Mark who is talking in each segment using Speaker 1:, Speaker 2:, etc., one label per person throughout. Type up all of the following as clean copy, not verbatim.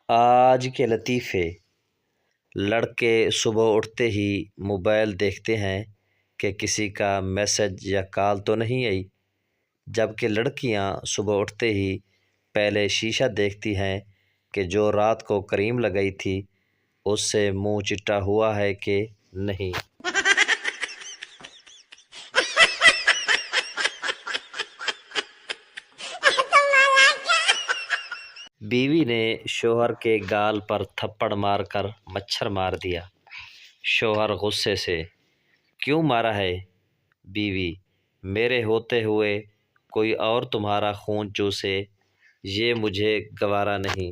Speaker 1: آج کے لطیفے۔ لڑکے صبح اٹھتے ہی موبائل دیکھتے ہیں کہ کسی کا میسج یا کال تو نہیں آئی، جبکہ لڑکیاں صبح اٹھتے ہی پہلے شیشہ دیکھتی ہیں کہ جو رات کو کریم لگائی تھی اس سے منہ چٹا ہوا ہے کہ نہیں۔ بیوی نے شوہر کے گال پر تھپڑ مار کر مچھر مار دیا۔ شوہر غصے سے: کیوں مارا ہے؟ بیوی: میرے ہوتے ہوئے کوئی اور تمہارا خون چوسے یہ مجھے گوارا نہیں۔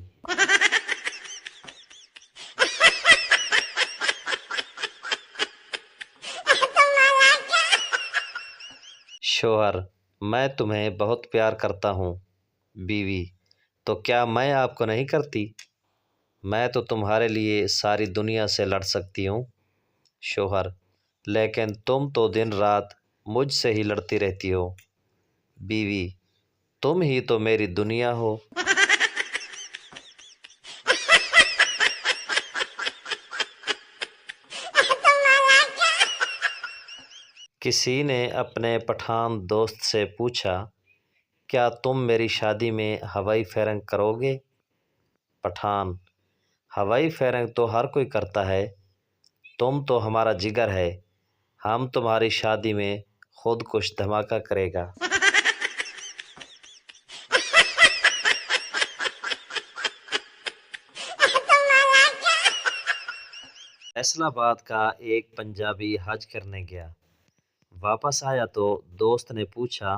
Speaker 1: شوہر: میں تمہیں بہت پیار کرتا ہوں۔ بیوی: تو کیا میں آپ کو نہیں کرتی؟ میں تو تمہارے لیے ساری دنیا سے لڑ سکتی ہوں۔ شوہر: لیکن تم تو دن رات مجھ سے ہی لڑتی رہتی ہو۔ بیوی: تم ہی تو میری دنیا ہو۔ کسی نے اپنے پٹھان دوست سے پوچھا: کیا تم میری شادی میں ہوائی فائرنگ کرو گے؟ پٹھان: ہوائی فائرنگ تو ہر کوئی کرتا ہے، تم تو ہمارا جگر ہے، ہم تمہاری شادی میں خود کش دھماکہ کرے گا۔ فیصل آباد کا ایک پنجابی حج کرنے گیا۔ واپس آیا تو دوست نے پوچھا: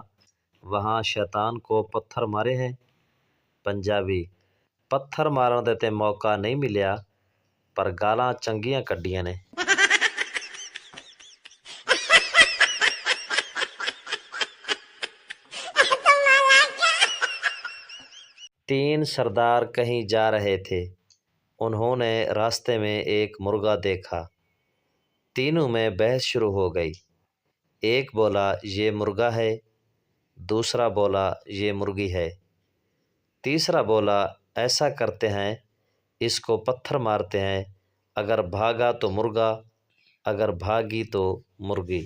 Speaker 1: وہاں شیطان کو پتھر مارے ہیں؟ پنجابی: پتھر مارن دے تے موقع نہیں ملیا، پر گالاں چنگیاں کڈیاں نے۔ تین سردار کہیں جا رہے تھے، انہوں نے راستے میں ایک مرغا دیکھا۔ تینوں میں بحث شروع ہو گئی۔ ایک بولا یہ مرغا ہے، دوسرا بولا یہ مرغی ہے، تیسرا بولا ایسا کرتے ہیں اس کو پتھر مارتے ہیں، اگر بھاگا تو مرغا، اگر بھاگی تو مرغی۔